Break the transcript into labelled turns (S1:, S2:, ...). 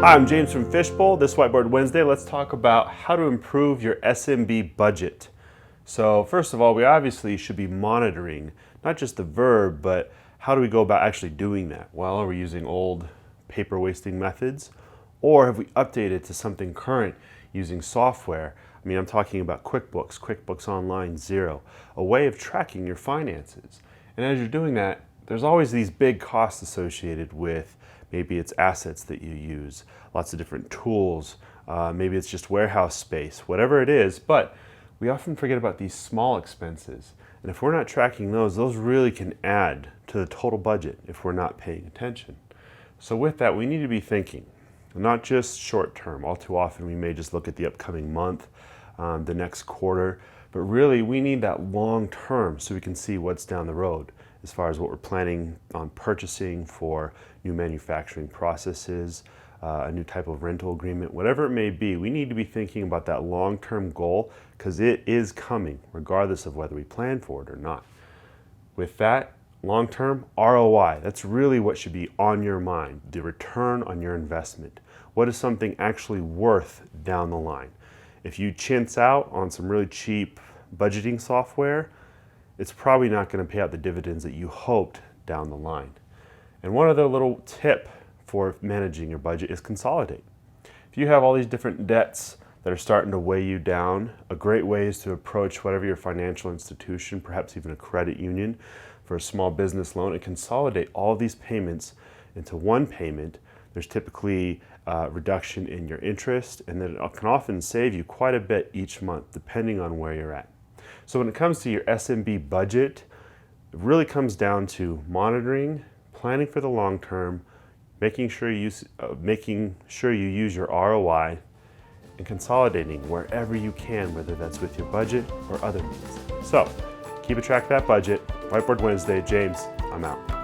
S1: Hi, I'm James from Fishbowl. This Whiteboard Wednesday, let's talk about how to improve your SMB budget. So first of all, we obviously should be monitoring not just the verb, but how do we go about actually doing that? Well, are we using old paper wasting methods, or have we updated to something current using software? I mean, I'm talking about QuickBooks, QuickBooks Online, Xero, a way of tracking your finances. And as you're doing that, there's always these big costs associated with maybe it's assets that you use, lots of different tools, maybe it's just warehouse space, whatever it is, but we often forget about these small expenses. And if we're not tracking those really can add to the total budget if we're not paying attention. So with that, we need to be thinking, not just short term. All too often we may just look at the upcoming month, the next quarter, but really we need that long term so we can see what's down the road as far as what we're planning on purchasing for new manufacturing processes, a new type of rental agreement, whatever it may be. We need to be thinking about that long-term goal because it is coming regardless of whether we plan for it or not. With that, long-term ROI, that's really what should be on your mind, the return on your investment. What is something actually worth down the line? If you chintz out on some really cheap budgeting software, it's probably not going to pay out the dividends that you hoped down the line. And one other little tip for managing your budget is consolidate. If you have all these different debts that are starting to weigh you down, a great way is to approach whatever your financial institution, perhaps even a credit union for a small business loan, and consolidate all of these payments into one payment. There's typically a reduction in your interest, and then it can often save you quite a bit each month, depending on where you're at. So when it comes to your SMB budget, it really comes down to monitoring, planning for the long term, making sure you use your ROI, and consolidating wherever you can, whether that's with your budget or other needs. So keep a track of that budget. Whiteboard Wednesday, James, I'm out.